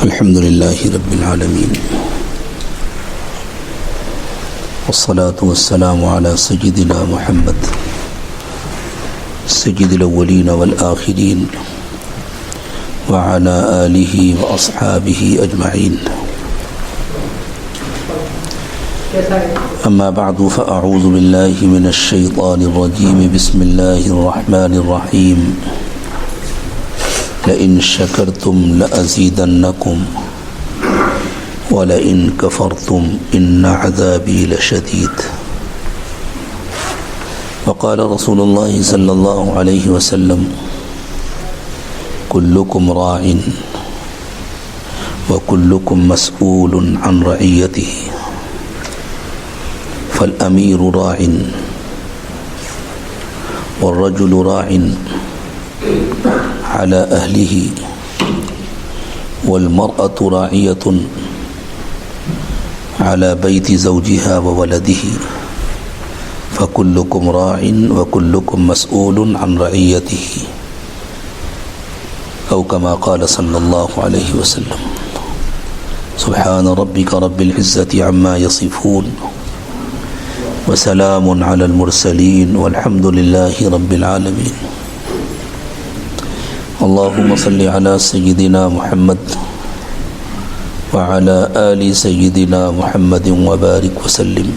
الحمد لله رب العالمين والصلاة والسلام على سيدنا محمد سيد الأولين والآخرين وعلى آله وأصحابه أجمعين. أما بعد فأعوذ بالله من الشيطان الرجيم. بسم الله الرحمن الرحيم. لئن شكرتم لأزيدنكم ولئن كفرتم إن عذابي لشديد. وقال رسول الله صلى الله عليه وسلم: كلكم راع وكلكم مسؤول عن رعيته، فالأمير راع والرجل راع على أهله والمرأة راعية على بيت زوجها وولده، فكلكم راع وكلكم مسؤول عن رعيته، أو كما قال صلى الله عليه وسلم. سبحان ربك رب العزة عما يصفون وسلام على المرسلين والحمد لله رب العالمين. اللهم صل على سيدنا محمد وعلى آل سيدنا محمد وبارك وسلم.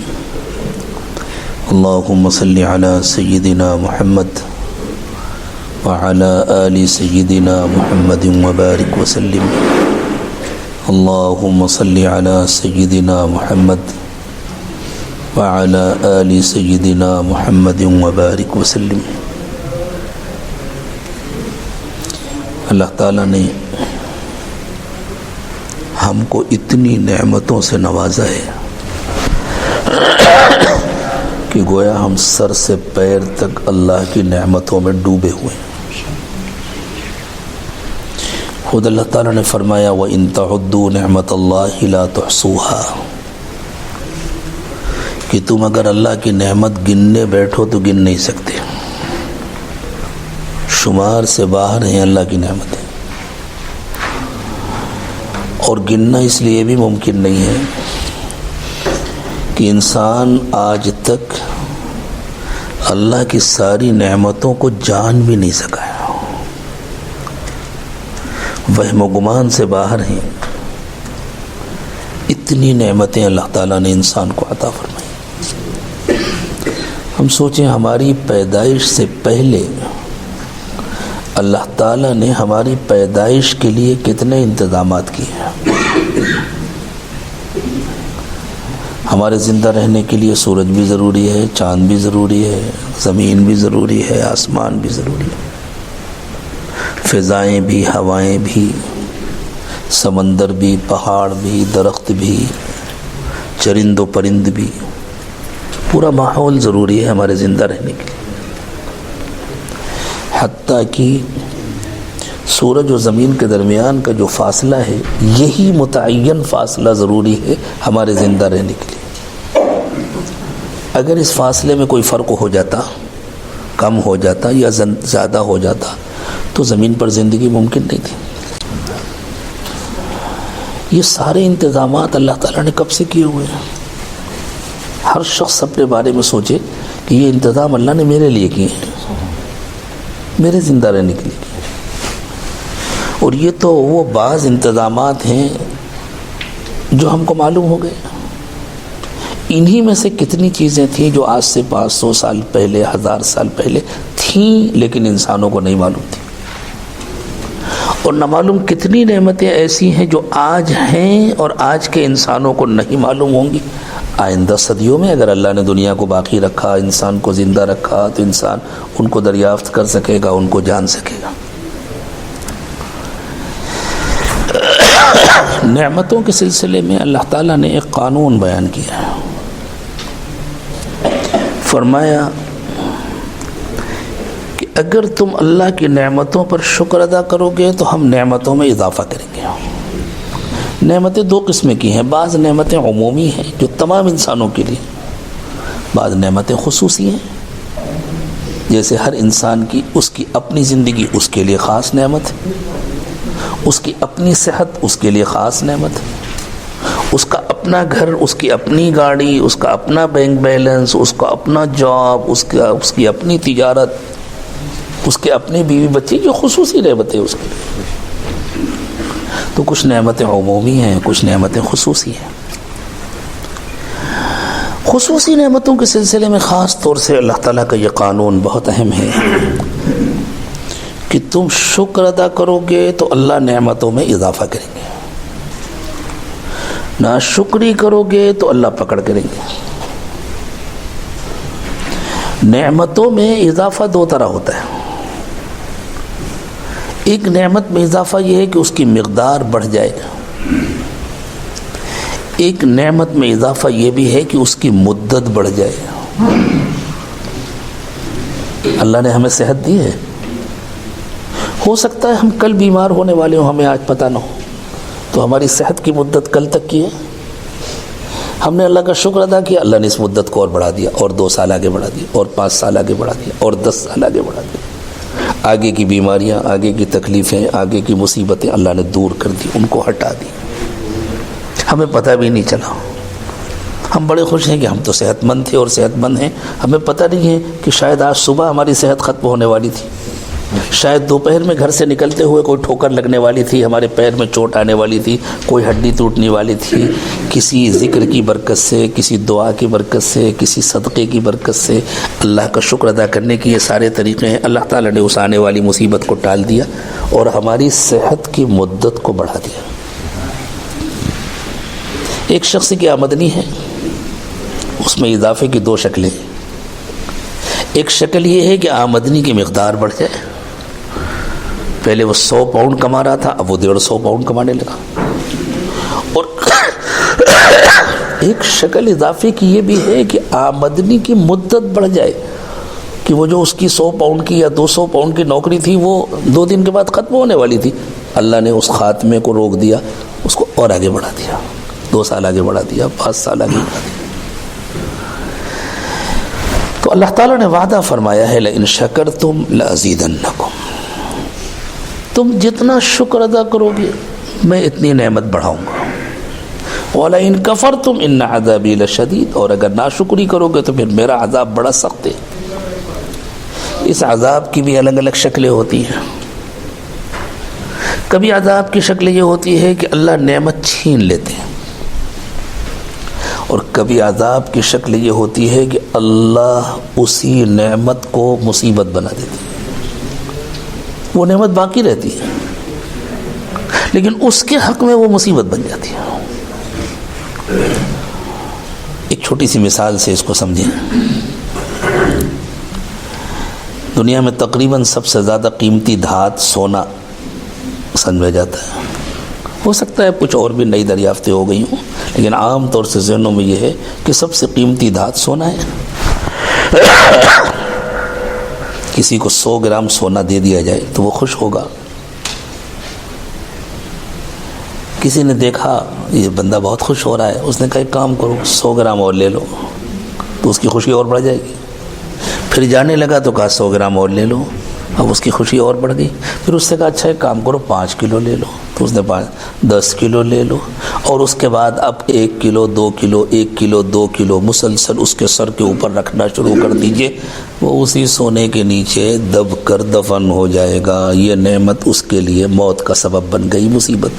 اللهم صل على سيدنا محمد وعلى آل سيدنا محمد وبارك وسلم. اللهم صل على سيدنا محمد وعلى آل سيدنا محمد وبارك وسلم. اللہ تعالیٰ نے ہم کو اتنی نعمتوں سے نوازا ہے کہ گویا ہم سر سے پیر تک اللہ کی نعمتوں میں ڈوبے ہوئے ہیں. خود اللہ تعالیٰ نے فرمایا: وَإِن تَعُدُّوا نِعْمَةَ اللَّهِ لَا تُحْصُوهَا، کہ تم اگر اللہ کی نعمت گننے بیٹھو تو گن نہیں سکتے. شمار سے باہر ہیں اللہ کی نعمتیں، اور گننا اس لیے بھی ممکن نہیں ہے کہ انسان آج تک اللہ کی ساری نعمتوں کو جان بھی نہیں سکا ہے. وہم و گمان سے باہر ہیں. اتنی نعمتیں اللہ تعالیٰ نے انسان کو عطا فرمائی. ہم سوچیں ہماری پیدائش سے پہلے اللہ تعالیٰ نے ہماری پیدائش کے لیے کتنے انتظامات کیے ہیں. ہمارے زندہ رہنے کے لیے سورج بھی ضروری ہے، چاند بھی ضروری ہے، زمین بھی ضروری ہے، آسمان بھی ضروری ہے، فضائیں بھی، ہوائیں بھی، سمندر بھی، پہاڑ بھی، درخت بھی، چرند و پرند بھی. پورا ماحول ضروری ہے ہمارے زندہ رہنے کے لیے. حتیٰ کہ سورج و زمین کے درمیان کا جو فاصلہ ہے، یہی متعین فاصلہ ضروری ہے ہمارے زندہ رہنے کے لیے. اگر اس فاصلے میں کوئی فرق ہو جاتا، کم ہو جاتا یا زیادہ ہو جاتا تو زمین پر زندگی ممکن نہیں تھی. یہ سارے انتظامات اللہ تعالیٰ نے کب سے کیے ہوئے ہیں. ہر شخص اپنے بارے میں سوچے کہ یہ انتظام اللہ نے میرے لیے کیے ہیں، میرے زندہ رہنے کے لیے. اور یہ تو وہ بعض انتظامات ہیں جو ہم کو معلوم ہو گئے. انہی میں سے کتنی چیزیں تھیں جو آج سے 500 سال پہلے، 1000 سال پہلے تھیں لیکن انسانوں کو نہیں معلوم تھی. اور نہ معلوم کتنی نعمتیں ایسی ہیں جو آج ہیں اور آج کے انسانوں کو نہیں معلوم ہوں گی. آئندہ صدیوں میں اگر اللہ نے دنیا کو باقی رکھا، انسان کو زندہ رکھا، تو انسان ان کو دریافت کر سکے گا، ان کو جان سکے گا. نعمتوں کے سلسلے میں اللہ تعالیٰ نے ایک قانون بیان کیا ہے. فرمایا کہ اگر تم اللہ کی نعمتوں پر شکر ادا کرو گے تو ہم نعمتوں میں اضافہ کریں گے. نعمتیں دو قسم کی ہیں. بعض نعمتیں عمومی ہیں جو تمام انسانوں کے لیے، بعض نعمتیں خصوصی ہیں جیسے ہر انسان کی اس کی اپنی زندگی اس کے لیے خاص نعمت ہے. اس کی اپنی صحت اس کے لیے خاص نعمت ہے، اس کا اپنا گھر، اس کی اپنی گاڑی، اس کا اپنا بینک بیلنس، اس کا اپنا جاب، اس کی اپنی تجارت، اس کے اپنے بیوی بچے، جو خصوصی نعمت ہے اس کے لیے۔ تو کچھ نعمتیں عمومی ہیں، کچھ نعمتیں خصوصی ہیں۔ خصوصی نعمتوں کے سلسلے میں خاص طور سے اللہ تعالیٰ کا یہ قانون بہت اہم ہے کہ تم شکر ادا کرو گے تو اللہ نعمتوں میں اضافہ کریں گے، ناشکری کرو گے تو اللہ پکڑ کریں گے۔ نعمتوں میں اضافہ دو طرح ہوتا ہے۔ ایک نعمت میں اضافہ یہ ہے کہ اس کی مقدار بڑھ جائے گا، ایک نعمت میں اضافہ یہ بھی ہے کہ اس کی مدت بڑھ جائے گا۔ اللہ نے ہمیں صحت دی ہے، ہو سکتا ہے ہم کل بیمار ہونے والے ہوں، ہمیں آج پتہ نہ ہو، تو ہماری صحت کی مدت کل تک کی ہے، ہم نے اللہ کا شکر ادا کیا، اللہ نے اس مدت کو اور بڑھا دیا، اور 2 سال آگے بڑھا دیا، اور 5 سال آگے بڑھا دیا، اور 10 سال آگے بڑھا دیا۔ آگے کی بیماریاں، آگے کی تکلیفیں، آگے کی مصیبتیں اللہ نے دور کر دی، ان کو ہٹا دی، ہمیں پتہ بھی نہیں چلا۔ ہم بڑے خوش ہیں کہ ہم تو صحت مند تھے اور صحت مند ہیں، ہمیں پتہ نہیں ہے کہ شاید آج صبح ہماری صحت ختم ہونے والی تھی، شاید دوپہر میں گھر سے نکلتے ہوئے کوئی ٹھوکر لگنے والی تھی، ہمارے پیر میں چوٹ آنے والی تھی، کوئی ہڈی ٹوٹنے والی تھی۔ کسی ذکر کی برکت سے، کسی دعا کی برکت سے، کسی صدقے کی برکت سے اللہ کا شکر ادا کرنے کے یہ سارے طریقے ہیں، اللہ تعالیٰ نے اس آنے والی مصیبت کو ٹال دیا اور ہماری صحت کی مدت کو بڑھا دیا۔ ایک شخص کی آمدنی ہے، اس میں اضافے کی 2 شکلیں، ایک شکل یہ ہے کہ آمدنی کی مقدار بڑھ جائے، پہلے وہ 100 پاؤنڈ کما رہا تھا، اب وہ 150 پاؤنڈ کمانے لگا، اور ایک شکل اضافے کی یہ بھی ہے کہ آمدنی کی مدت بڑھ جائے، کہ وہ جو اس کی 100 پاؤنڈ کی یا 200 پاؤنڈ کی نوکری تھی وہ 2 دن کے بعد ختم ہونے والی تھی، اللہ نے اس خاتمے کو روک دیا، اس کو اور آگے بڑھا دیا، 2 سال آگے بڑھا دیا، 5 سال آگے بڑھا دیا۔ تو اللہ تعالیٰ نے وعدہ فرمایا ہے لئن شکرتم لازیدنکم، تم جتنا شکر ادا کرو گے میں اتنی نعمت بڑھاؤں گا، وَلَئِن كَفَرْتُمْ إِنَّ عَذَابِي لَشَدِيدٌ، اور اگر ناشکری کرو گے تو پھر میرا عذاب بڑا سخت ہے۔ اس عذاب کی بھی الگ الگ شکلیں ہوتی ہیں۔ کبھی عذاب کی شکل یہ ہوتی ہے کہ اللہ نعمت چھین لیتے ہیں، اور کبھی عذاب کی شکل یہ ہوتی ہے کہ اللہ اسی نعمت کو مصیبت بنا دیتے ہیں، وہ نعمت باقی رہتی ہے لیکن اس کے حق میں وہ مصیبت بن جاتی ہے۔ ایک چھوٹی سی مثال سے اس کو سمجھیں۔ دنیا میں تقریباً سب سے زیادہ قیمتی دھات سونا سمجھا جاتا ہے، ہو سکتا ہے کچھ اور بھی نئی دریافتیں ہو گئی ہوں، لیکن عام طور سے ذہنوں میں یہ ہے کہ سب سے قیمتی دھات سونا ہے۔ کسی کو 100 گرام سونا دے دیا جائے تو وہ خوش ہوگا۔ کسی نے دیکھا یہ بندہ بہت خوش ہو رہا ہے، اس نے کہا ایک کام کرو 100 گرام اور لے لو، تو اس کی خوشی اور بڑھ جائے گی۔ پھر جانے لگا تو کہا 100 گرام اور لے لو، اب اس کی خوشی اور بڑھ گئی۔ پھر اس سے کہا اچھا ایک کام کرو 5 کلو لے لو، تو اس نے 10 کلو لے لو، اور اس کے بعد اب 1 کلو 2 کلو 1 کلو 2 کلو مسلسل اس کے سر کے اوپر رکھنا شروع کر دیجئے، وہ اسی سونے کے نیچے دب کر دفن ہو جائے گا۔ یہ نعمت اس کے لیے موت کا سبب بن گئی، مصیبت۔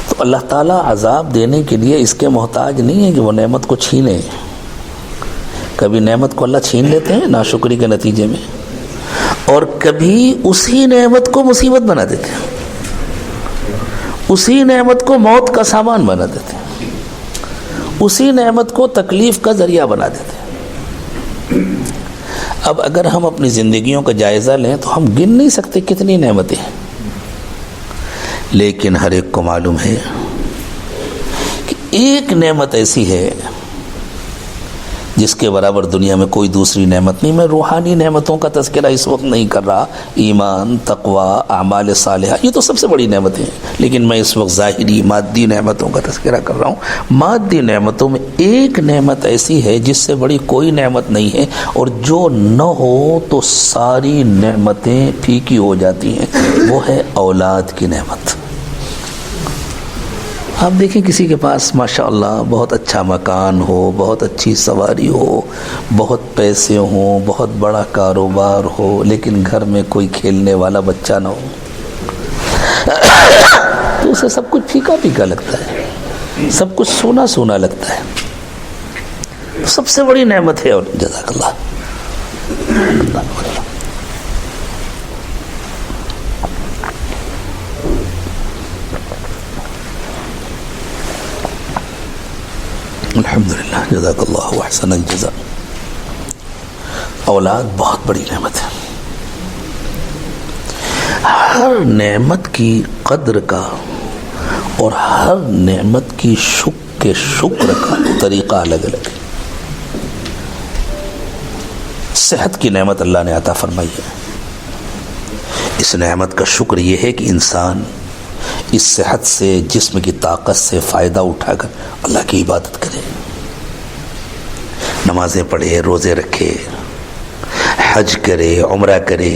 تو اللہ تعالیٰ عذاب دینے کے لیے اس کے محتاج نہیں ہے کہ وہ نعمت کو چھینے۔ کبھی نعمت کو اللہ چھین لیتے ہیں ناشکری کے نتیجے میں، اور کبھی اسی نعمت کو مصیبت بنا دیتے ہیں، اسی نعمت کو موت کا سامان بنا دیتے ہیں، اسی نعمت کو تکلیف کا ذریعہ بنا دیتے ہیں۔ اب اگر ہم اپنی زندگیوں کا جائزہ لیں تو ہم گن نہیں سکتے کتنی نعمتیں ہیں، لیکن ہر ایک کو معلوم ہے کہ ایک نعمت ایسی ہے جس کے برابر دنیا میں کوئی دوسری نعمت نہیں. میں روحانی نعمتوں کا تذکرہ اس وقت نہیں کر رہا، ایمان، تقوی، اعمال صالحہ، یہ تو سب سے بڑی نعمتیں ہیں، لیکن میں اس وقت ظاہری مادی نعمتوں کا تذکرہ کر رہا ہوں. مادی نعمتوں میں ایک نعمت ایسی ہے جس سے بڑی کوئی نعمت نہیں ہے، اور جو نہ ہو تو ساری نعمتیں پھیکی ہو جاتی ہیں، وہ ہے اولاد کی نعمت. آپ دیکھیں کسی کے پاس ماشاءاللہ بہت اچھا مکان ہو، بہت اچھی سواری ہو، بہت پیسے ہوں، بہت بڑا کاروبار ہو، لیکن گھر میں کوئی کھیلنے والا بچہ نہ ہو، تو اسے سب کچھ پھیکا پھیکا لگتا ہے، سب کچھ سونا سونا لگتا ہے. سب سے بڑی نعمت ہے. اور جزاک اللہ. الحمدللہ، جزاک اللہ احسن الجزاء. اولاد بہت بڑی نعمت ہے. ہر نعمت کی قدر کا اور ہر نعمت کی شکر کا طریقہ الگ الگ ہے. صحت کی نعمت اللہ نے عطا فرمائی ہے. اس نعمت کا شکر یہ ہے کہ انسان اس صحت سے، جسم کی طاقت سے فائدہ اٹھا کر اللہ کی عبادت کرے، نمازیں پڑھے، روزے رکھے، حج کرے، عمرہ کرے،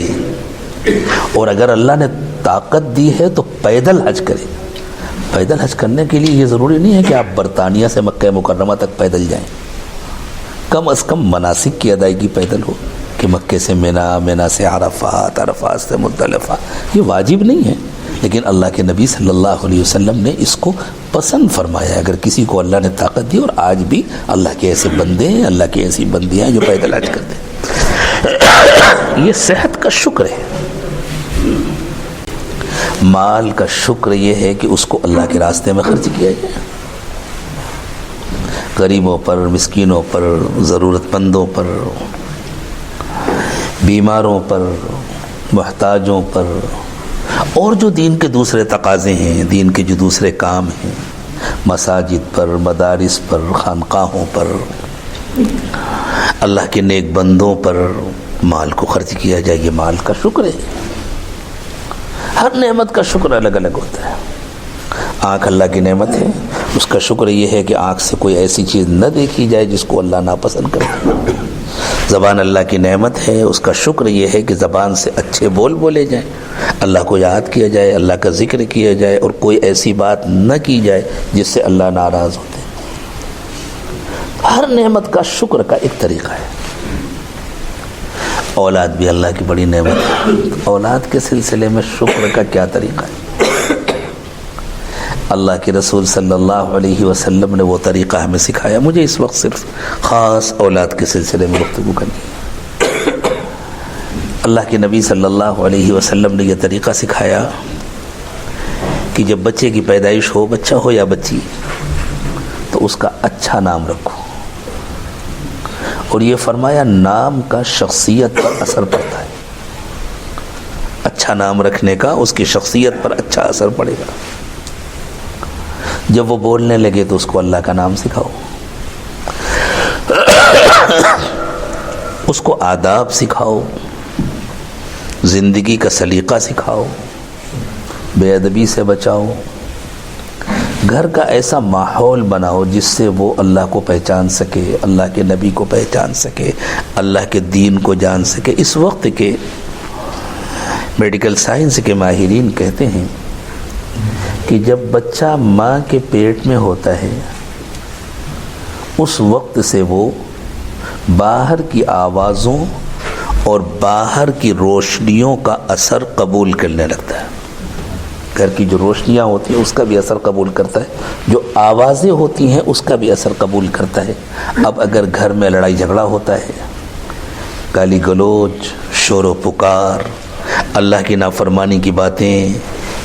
اور اگر اللہ نے طاقت دی ہے تو پیدل حج کرے. پیدل حج کرنے کے لیے یہ ضروری نہیں ہے کہ آپ برطانیہ سے مکہ مکرمہ تک پیدل جائیں. کم از کم مناسک کی ادائیگی پیدل ہو، کہ مکے سے مینا، مینا سے عرفات، عرفات سے مزدلفہ. یہ واجب نہیں ہے، لیکن اللہ کے نبی صلی اللہ علیہ وسلم نے اس کو پسند فرمایا. اگر کسی کو اللہ نے طاقت دی، اور آج بھی اللہ کے ایسے بندے ہیں، اللہ کی ایسی بندیاں ہیں جو پیدل حج کرتے ہیں. یہ صحت کا شکر ہے. مال کا شکر یہ ہے کہ اس کو اللہ کے راستے میں خرچ کیا جائے، غریبوں پر، مسکینوں پر، ضرورت مندوں پر، بیماروں پر، محتاجوں پر، اور جو دین کے دوسرے تقاضے ہیں، دین کے جو دوسرے کام ہیں، مساجد پر، مدارس پر، خانقاہوں پر، اللہ کے نیک بندوں پر مال کو خرچ کیا جائے. یہ مال کا شکر ہے. ہر نعمت کا شکر الگ الگ ہوتا ہے. آنکھ اللہ کی نعمت ہے، اس کا شکر یہ ہے کہ آنکھ سے کوئی ایسی چیز نہ دیکھی جائے جس کو اللہ ناپسند کرے. زبان اللہ کی نعمت ہے، اس کا شکر یہ ہے کہ زبان سے اچھے بول بولے جائیں، اللہ کو یاد کیا جائے، اللہ کا ذکر کیا جائے، اور کوئی ایسی بات نہ کی جائے جس سے اللہ ناراض ہوتے. ہر نعمت کا شکر کا ایک طریقہ ہے. اولاد بھی اللہ کی بڑی نعمت ہے. اولاد کے سلسلے میں شکر کا کیا طریقہ ہے؟ اللہ کے رسول صلی اللہ علیہ وسلم نے وہ طریقہ ہمیں سکھایا. مجھے اس وقت صرف خاص اولاد کے سلسلے میں گفتگو کرنی ہے. اللہ کے نبی صلی اللہ علیہ وسلم نے یہ طریقہ سکھایا کہ جب بچے کی پیدائش ہو، بچہ ہو یا بچی، تو اس کا اچھا نام رکھو. اور یہ فرمایا نام کا شخصیت پر اثر پڑتا ہے. اچھا نام رکھنے کا اس کی شخصیت پر اچھا اثر پڑے گا. جب وہ بولنے لگے تو اس کو اللہ کا نام سکھاؤ، اس کو آداب سکھاؤ، زندگی کا سلیقہ سکھاؤ، بے ادبی سے بچاؤ. گھر کا ایسا ماحول بناؤ جس سے وہ اللہ کو پہچان سکے، اللہ کے نبی کو پہچان سکے، اللہ کے دین کو جان سکے. اس وقت کے میڈیکل سائنس کے ماہرین کہتے ہیں کہ جب بچہ ماں کے پیٹ میں ہوتا ہے، اس وقت سے وہ باہر کی آوازوں اور باہر کی روشنیوں کا اثر قبول کرنے لگتا ہے. گھر کی جو روشنیاں ہوتی ہیں اس کا بھی اثر قبول کرتا ہے، جو آوازیں ہوتی ہیں اس کا بھی اثر قبول کرتا ہے. اب اگر گھر میں لڑائی جھگڑا ہوتا ہے، گالی گلوچ، شور و پکار، اللہ کی نافرمانی کی باتیں،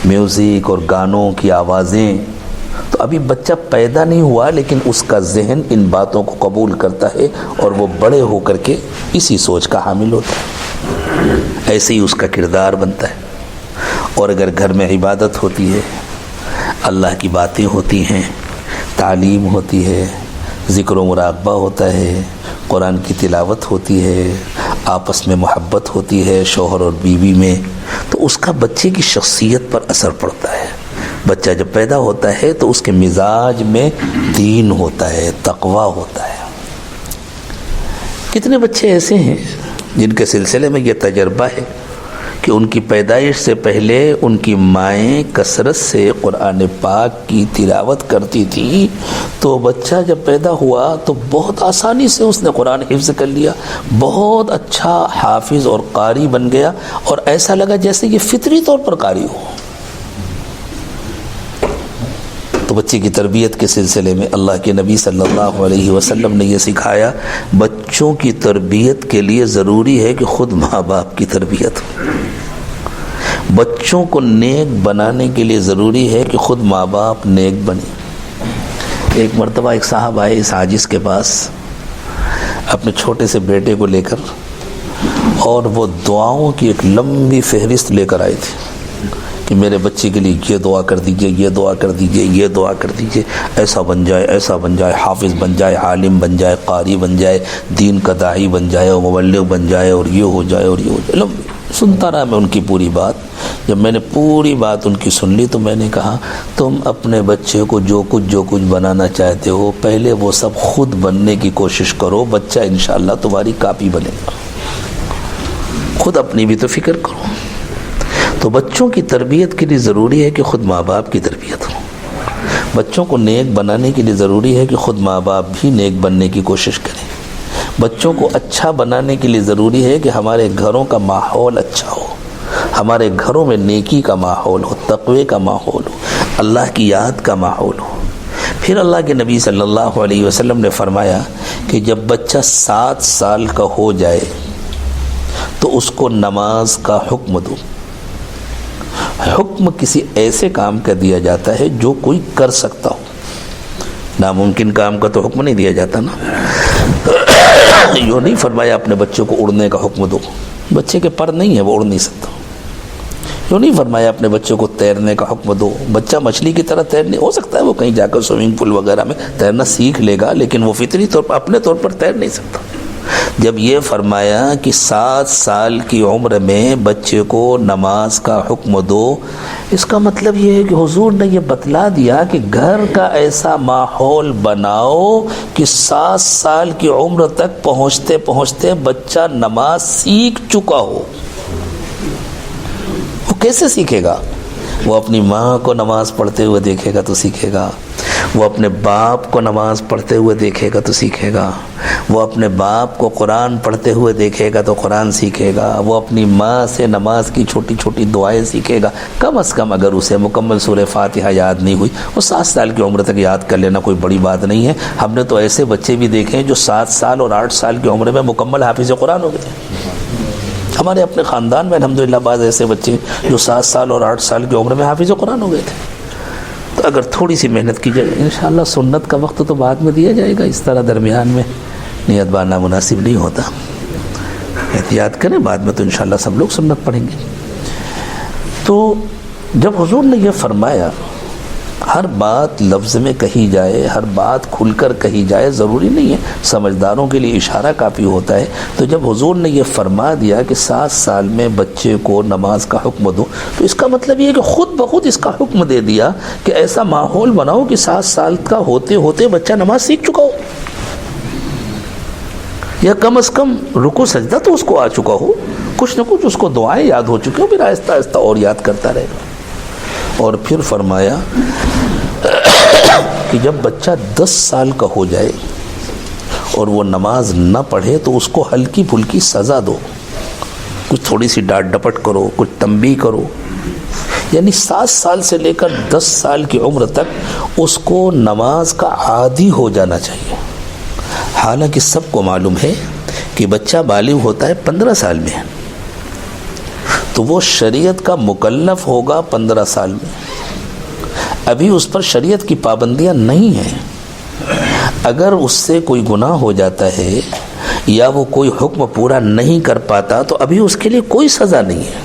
میوزک اور گانوں کی آوازیں، تو ابھی بچہ پیدا نہیں ہوا لیکن اس کا ذہن ان باتوں کو قبول کرتا ہے، اور وہ بڑے ہو کر کے اسی سوچ کا حامل ہوتا ہے. ایسے ہی اس کا کردار بنتا ہے. اور اگر گھر میں عبادت ہوتی ہے، اللہ کی باتیں ہوتی ہیں، تعلیم ہوتی ہے، ذکر و مراقبہ ہوتا ہے، قرآن کی تلاوت ہوتی ہے، آپس میں محبت ہوتی ہے شوہر اور بیوی میں، تو اس کا بچے کی شخصیت پر اثر پڑتا ہے۔ بچہ جب پیدا ہوتا ہے تو اس کے مزاج میں دین ہوتا ہے، تقوی ہوتا ہے۔ کتنے بچے ایسے ہیں جن کے سلسلے میں یہ تجربہ ہے کہ ان کی پیدائش سے پہلے ان کی مائیں کثرت سے قرآن پاک کی تلاوت کرتی تھی، تو بچہ جب پیدا ہوا تو بہت آسانی سے اس نے قرآن حفظ کر لیا، بہت اچھا حافظ اور قاری بن گیا، اور ایسا لگا جیسے یہ فطری طور پر قاری ہو۔ تو بچے کی تربیت کے سلسلے میں اللہ کے نبی صلی اللہ علیہ وسلم نے یہ سکھایا، بچوں کی تربیت کے لیے ضروری ہے کہ خود ماں باپ کی تربیت ہو۔ بچوں کو نیک بنانے کے لیے ضروری ہے کہ خود ماں باپ نیک بنے۔ ایک مرتبہ ایک صاحب آئے اس عاجز کے پاس اپنے چھوٹے سے بیٹے کو لے کر، اور وہ دعاؤں کی ایک لمبی فہرست لے کر آئے تھے کہ میرے بچے کے لیے یہ دعا کر دیجئے، یہ دعا کر دیجئے، یہ دعا کر دیجئے، ایسا بن جائے، ایسا بن جائے، حافظ بن جائے، عالم بن جائے، قاری بن جائے، دین کا داعی بن جائے، اور مبلغ بن جائے، اور یہ ہو جائے اور یہ ہو جائے۔ لمبی سنتا رہا میں ان کی پوری بات۔ جب میں نے پوری بات ان کی سن لی تو میں نے کہا، تم اپنے بچے کو جو کچھ بنانا چاہتے ہو، پہلے وہ سب خود بننے کی کوشش کرو، بچہ انشاءاللہ تمہاری کاپی بنے گا۔ خود اپنی بھی تو فکر کرو۔ تو بچوں کی تربیت کے لیے ضروری ہے کہ خود ماں باپ کی تربیت ہو۔ بچوں کو نیک بنانے کے لیے ضروری ہے کہ خود ماں باپ بھی نیک بننے کی کوشش کریں۔ بچوں کو اچھا بنانے کے لیے ضروری ہے کہ ہمارے گھروں کا ماحول اچھا ہو، ہمارے گھروں میں نیکی کا ماحول ہو، تقوی کا ماحول ہو، اللہ کی یاد کا ماحول ہو۔ پھر اللہ کے نبی صلی اللہ علیہ وسلم نے فرمایا کہ جب بچہ 7 سال کا ہو جائے تو اس کو نماز کا حکم دو۔ حکم کسی ایسے کام کا دیا جاتا ہے جو کوئی کر سکتا ہو، ناممکن کام کا تو حکم نہیں دیا جاتا نا۔ یوں نہیں فرمایا اپنے بچوں کو اڑنے کا حکم دو، بچے کے پر نہیں ہے، وہ اڑ نہیں سکتا۔ یوں نہیں فرمایا اپنے بچوں کو تیرنے کا حکم دو، بچہ مچھلی کی طرح تیر نہیں، ہو سکتا ہے وہ کہیں جا کر سوئمنگ پول وغیرہ میں تیرنا سیکھ لے گا، لیکن وہ فطری طور پر اپنے طور پر تیر نہیں سکتا۔ جب یہ فرمایا کہ 7 سال کی عمر میں بچے کو نماز کا حکم دو، اس کا مطلب یہ ہے کہ حضور نے یہ بتلا دیا کہ گھر کا ایسا ماحول بناؤ کہ 7 سال کی عمر تک پہنچتے پہنچتے بچہ نماز سیکھ چکا ہو۔ وہ کیسے سیکھے گا؟ وہ اپنی ماں کو نماز پڑھتے ہوئے دیکھے گا تو سیکھے گا، وہ اپنے باپ کو نماز پڑھتے ہوئے دیکھے گا تو سیکھے گا، وہ اپنے باپ کو قرآن پڑھتے ہوئے دیکھے گا تو قرآن سیکھے گا، وہ اپنی ماں سے نماز کی چھوٹی چھوٹی دعائیں سیکھے گا۔ کم از کم اگر اسے مکمل سورہ فاتحہ یاد نہیں ہوئی، وہ 7 سال کی عمر تک یاد کر لینا کوئی بڑی بات نہیں ہے۔ ہم نے تو ایسے بچے بھی دیکھے ہیں جو 7 سال اور 8 سال کی عمر میں مکمل حافظ قرآن ہو گئے۔ ہمارے اپنے خاندان میں الحمدللہ بعض ایسے بچے جو 7 سال اور 8 سال کی عمر میں حافظ قرآن ہو گئے تھے۔ تو اگر تھوڑی سی محنت کی جائے انشاءاللہ سنت کا وقت تو بعد میں دیا جائے گا، اس طرح درمیان میں نیت باندھنا مناسب نہیں ہوتا۔ احتیاط کریں، بعد میں تو انشاءاللہ سب لوگ سنت پڑھیں گے۔ تو جب حضور نے یہ فرمایا ہر بات لفظ میں کہی جائے، ہر بات کھل کر کہی جائے ضروری نہیں ہے، سمجھداروں کے لیے اشارہ کافی ہوتا ہے۔ تو جب حضور نے یہ فرما دیا کہ 7 سال میں بچے کو نماز کا حکم دو، تو اس کا مطلب یہ ہے کہ خود بخود اس کا حکم دے دیا کہ ایسا ماحول بناؤ کہ 7 سال کا ہوتے ہوتے بچہ نماز سیکھ چکا ہو، یا کم از کم رکوع سجدہ تو اس کو آ چکا ہو، کچھ نہ کچھ اس کو دعائیں یاد ہو چکی ہو، پھر آہستہ آہستہ اور یاد کرتا رہے گا۔ اور پھر فرمایا کہ جب بچہ 10 سال کا ہو جائے اور وہ نماز نہ پڑھے تو اس کو ہلکی پھلکی سزا دو، کچھ تھوڑی سی ڈانٹ ڈپٹ کرو، کچھ تنبیہ کرو۔ یعنی 7 سال سے لے کر 10 سال کی عمر تک اس کو نماز کا عادی ہو جانا چاہیے۔ حالانکہ سب کو معلوم ہے کہ بچہ بالغ ہوتا ہے 15 سال میں، تو وہ شریعت کا مکلف ہوگا 15 سال میں۔ ابھی اس پر شریعت کی پابندیاں نہیں ہیں۔ اگر اس سے کوئی گناہ ہو جاتا ہے یا وہ کوئی حکم پورا نہیں کر پاتا تو ابھی اس کے لیے کوئی سزا نہیں ہے۔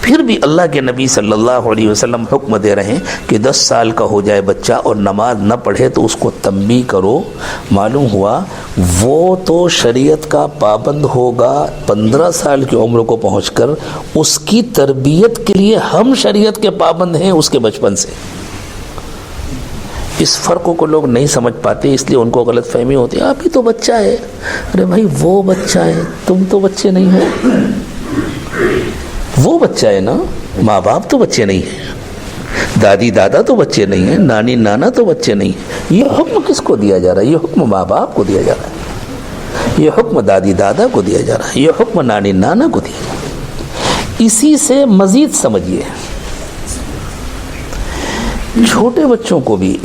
پھر بھی اللہ کے نبی صلی اللہ علیہ وسلم حکم دے رہے ہیں کہ 10 سال کا ہو جائے بچہ اور نماز نہ پڑھے تو اس کو تنبیہ کرو. معلوم ہوا وہ تو شریعت کا پابند ہوگا 15 سال کی عمر کو پہنچ کر. اس کی تربیت کے لیے ہم شریعت کے پابند ہیں اس کے بچپن سے. اس فرق کو لوگ نہیں سمجھ پاتے، اس لیے ان کو غلط فہمی ہوتی ہے. آپ ہی تو بچہ ہے. ارے بھائی وہ بچہ ہے، تم تو بچے نہیں ہو. وہ بچہ ہے نا، ماں باپ تو بچے نہیں ہیں، دادی دادا تو بچے نہیں ہیں، نانی نانا تو بچے نہیں ہیں. یہ حکم کس کو دیا جا رہا ہے؟ یہ حکم ماں باپ کو دیا جا رہا ہے، یہ حکم دادی دادا کو دیا جا رہا ہے، یہ حکم نانی نانا کو دیا جا رہا ہے. اسی سے مزید سمجھیے، چھوٹے بچوں کو بھی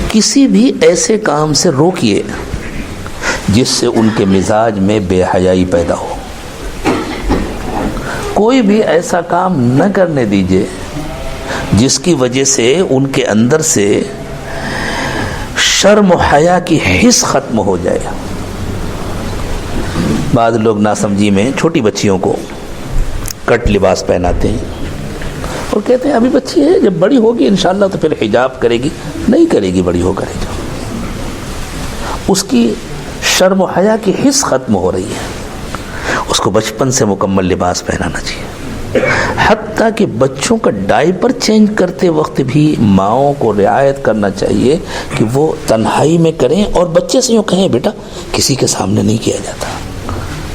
کسی بھی ایسے کام سے روکیے جس سے ان کے مزاج میں بے حیائی پیدا ہو. کوئی بھی ایسا کام نہ کرنے دیجیے جس کی وجہ سے ان کے اندر سے شرم و حیا کی حس ختم ہو جائے. بعض لوگ ناسمجھی میں چھوٹی بچیوں کو کٹ لباس پہناتے ہیں اور کہتے ہیں ابھی بچی ہے، جب بڑی ہوگی انشاءاللہ تو پھر حجاب کرے گی. نہیں کرے گی بڑی ہو کر حجاب. اس کی شرم و حیا کی حس ختم ہو رہی ہے. اس کو بچپن سے مکمل لباس پہنانا چاہیے. حتیٰ کہ بچوں کا ڈائپر چینج کرتے وقت بھی ماؤں کو رعایت کرنا چاہیے کہ وہ تنہائی میں کریں اور بچے سے یوں کہیں بیٹا کسی کے سامنے نہیں کیا جاتا،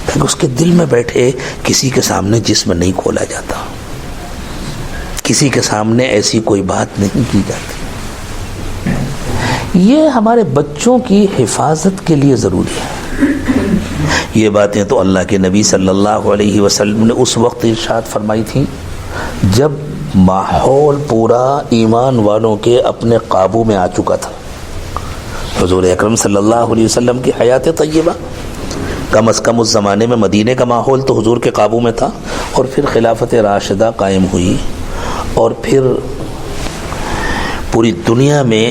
تاکہ اس کے دل میں بیٹھے کسی کے سامنے جسم نہیں کھولا جاتا، کسی کے سامنے ایسی کوئی بات نہیں کی جاتی. یہ ہمارے بچوں کی حفاظت کے لیے ضروری ہے. یہ باتیں تو اللہ کے نبی صلی اللہ علیہ وسلم نے اس وقت ارشاد فرمائی تھیں جب ماحول پورا ایمان والوں کے اپنے قابو میں آ چکا تھا. حضور اکرم صلی اللہ علیہ وسلم کی حیات طیبہ کم از کم اس زمانے میں مدینے کا ماحول تو حضور کے قابو میں تھا، اور پھر خلافت راشدہ قائم ہوئی، اور پھر پوری دنیا میں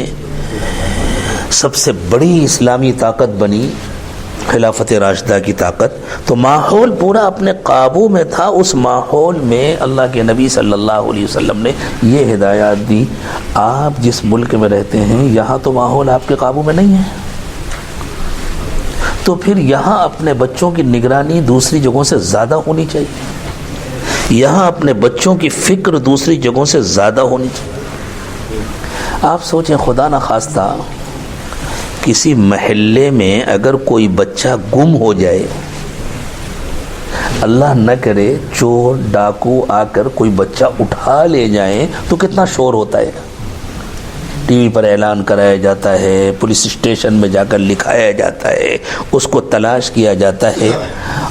سب سے بڑی اسلامی طاقت بنی خلافت راشدہ کی طاقت. تو ماحول پورا اپنے قابو میں تھا. اس ماحول میں اللہ کے نبی صلی اللہ علیہ وسلم نے یہ ہدایات دی، آپ جس ملک میں رہتے ہیں یہاں تو ماحول آپ کے قابو میں نہیں ہے، تو پھر یہاں اپنے بچوں کی نگرانی دوسری جگہوں سے زیادہ ہونی چاہیے، یہاں اپنے بچوں کی فکر دوسری جگہوں سے زیادہ ہونی چاہیے. آپ سوچیں خدا نہ خواستہ کسی محلے میں اگر کوئی بچہ گم ہو جائے، اللہ نہ کرے چور ڈاکو آ کر کوئی بچہ اٹھا لے جائیں تو کتنا شور ہوتا ہے. ٹی وی پر اعلان کرایا جاتا ہے، پولیس اسٹیشن میں جا کر لکھایا جاتا ہے، اس کو تلاش کیا جاتا ہے،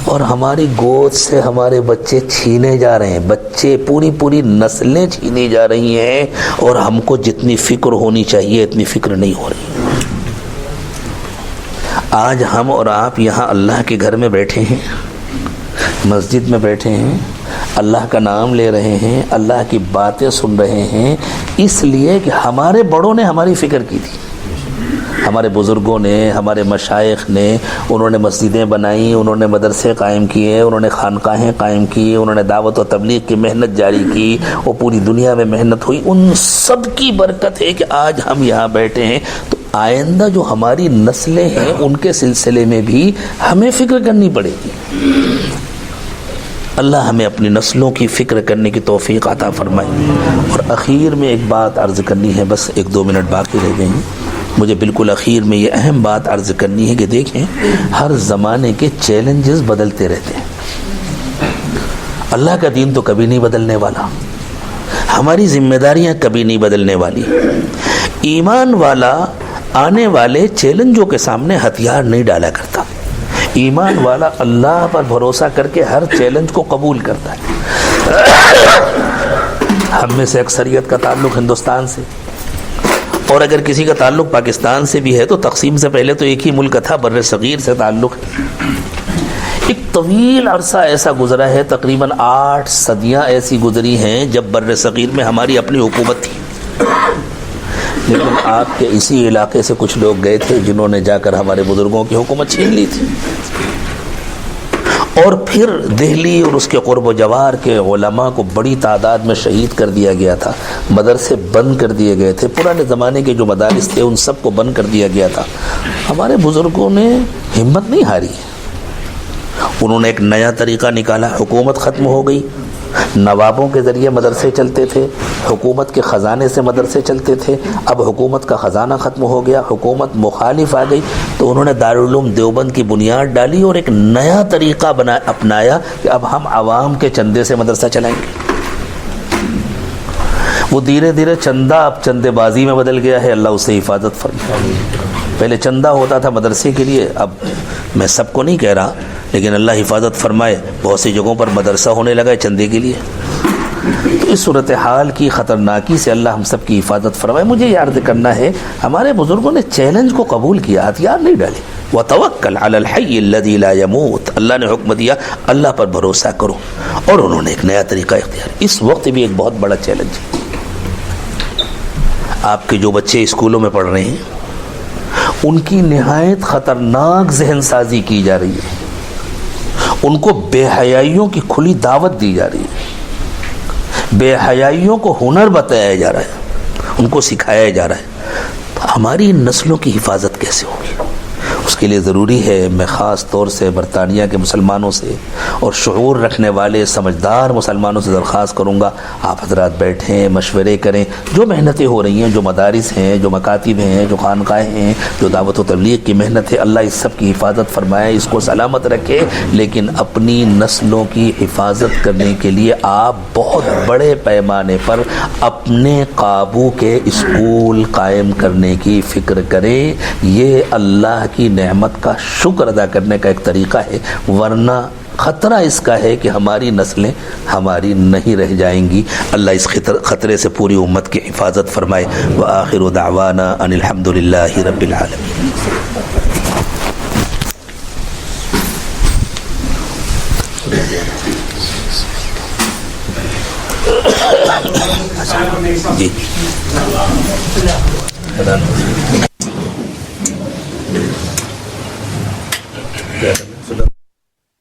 اور ہماری گود سے ہمارے بچے چھینے جا رہے ہیں. بچے پوری نسلیں چھینی جا رہی ہیں، اور ہم کو جتنی فکر ہونی چاہیے اتنی فکر نہیں ہو رہی. آج ہم اور آپ یہاں اللہ کے گھر میں بیٹھے ہیں، مسجد میں بیٹھے ہیں، اللہ کا نام لے رہے ہیں، اللہ کی باتیں سن رہے ہیں، اس لیے کہ ہمارے بڑوں نے ہماری فکر کی تھی. ہمارے بزرگوں نے، ہمارے مشائخ نے، انہوں نے مسجدیں بنائیں، انہوں نے مدرسے قائم کیے، انہوں نے خانقاہیں قائم کی، انہوں نے دعوت و تبلیغ کی محنت جاری کی، وہ پوری دنیا میں محنت ہوئی. ان سب کی برکت ہے کہ آج ہم یہاں بیٹھے ہیں. تو آئندہ جو ہماری نسلیں ہیں ان کے سلسلے میں بھی ہمیں فکر کرنی پڑے گی. اللہ ہمیں اپنی نسلوں کی فکر کرنے کی توفیق عطا فرمائے. اور اخیر میں ایک بات عرض کرنی ہے، بس 1-2 منٹ باقی رہ گئے ہیں. مجھے بالکل اخیر میں یہ اہم بات عرض کرنی ہے کہ دیکھیں ہر زمانے کے چیلنجز بدلتے رہتے ہیں. اللہ کا دین تو کبھی نہیں بدلنے والا، ہماری ذمہ داریاں کبھی نہیں بدلنے والی. ایمان والا آنے والے چیلنجوں کے سامنے ہتھیار نہیں ڈالا کرتا. ایمان والا اللہ پر بھروسہ کر کے ہر چیلنج کو قبول کرتا ہے. ہم میں سے اکثریت کا تعلق ہندوستان سے، اور اگر کسی کا تعلق پاکستان سے بھی ہے تو تقسیم سے پہلے تو ایک ہی ملک تھا، بر صغیر سے تعلق ہے. ایک طویل عرصہ ایسا گزرا ہے، تقریباً 8 صدیاں ایسی گزری ہیں جب بر صغیر میں ہماری اپنی حکومت تھی. لیکن آپ کے اسی علاقے سے کچھ لوگ گئے تھے جنہوں نے جا کر ہمارے بزرگوں کی حکومت چھین لی تھی، اور پھر دہلی اور اس کے قرب و جوار کے علماء کو بڑی تعداد میں شہید کر دیا گیا تھا، مدرسے بند کر دیے گئے تھے، پرانے زمانے کے جو مدارس تھے ان سب کو بند کر دیا گیا تھا۔ ہمارے بزرگوں نے ہمت نہیں ہاری، انہوں نے ایک نیا طریقہ نکالا، حکومت ختم ہو گئی، نوابوں کے ذریعے مدرسے چلتے تھے، حکومت کے خزانے سے مدرسے چلتے تھے، اب حکومت کا خزانہ ختم ہو گیا، حکومت مخالف آ گئی، تو انہوں نے دارالعلوم دیوبند کی بنیاد ڈالی اور ایک نیا طریقہ اپنایا کہ اب ہم عوام کے چندے سے مدرسہ چلائیں گے۔ وہ دھیرے دھیرے چندہ اب چندے بازی میں بدل گیا ہے، اللہ اسے حفاظت فرمائے۔ پہلے چندہ ہوتا تھا مدرسے کے لیے، اب میں سب کو نہیں کہہ رہا لیکن اللہ حفاظت فرمائے بہت سی جگہوں پر مدرسہ ہونے لگا ہے چندے کے لیے۔ تو اس صورتحال کی خطرناکی سے اللہ ہم سب کی حفاظت فرمائے۔ مجھے یہ عرض کرنا ہے ہمارے بزرگوں نے چیلنج کو قبول کیا، ہتھیار نہیں ڈالے۔ وَتَوَكَّلْ عَلَى الْحَيِّ الَّذِي لَا يَمُوتُ، اللہ نے حکم دیا اللہ پر بھروسہ کرو، اور انہوں نے ایک نیا طریقہ اختیار۔ اس وقت بھی ایک بہت بڑا چیلنج ہے، آپ کے جو بچے اسکولوں میں پڑھ رہے ہیں ان کی نہایت خطرناک ذہن سازی کی جا رہی ہے، ان کو بے حیائیوں کی کھلی دعوت دی جا رہی ہے، بے حیائیوں کو ہنر بتایا جا رہا ہے، ان کو سکھایا جا رہا ہے۔ تو ہماری نسلوں کی حفاظت کیسے ہوگی؟ اس کے لیے ضروری ہے میں خاص طور سے برطانیہ کے مسلمانوں سے اور شعور رکھنے والے سمجھدار مسلمانوں سے درخواست کروں گا، آپ حضرات بیٹھیں، مشورے کریں، جو محنتیں ہو رہی ہیں، جو مدارس ہیں، جو مکاتب ہیں، جو خانقاہیں ہیں، جو دعوت و تبلیغ کی محنت ہے، اللہ اس سب کی حفاظت فرمائے، اس کو سلامت رکھے۔ لیکن اپنی نسلوں کی حفاظت کرنے کے لیے آپ بہت بڑے پیمانے پر اپنے قابو کے اسکول قائم کرنے کی فکر کریں، یہ اللہ کی نعمت کا شکر ادا کرنے کا ایک طریقہ ہے، ورنہ خطرہ اس کا ہے کہ ہماری نسلیں ہماری نہیں رہ جائیں گی۔ اللہ اس خطرے سے پوری امت کی حفاظت فرمائے۔ وآخر دعوانا ان الحمد للہ رب العالمین۔ جی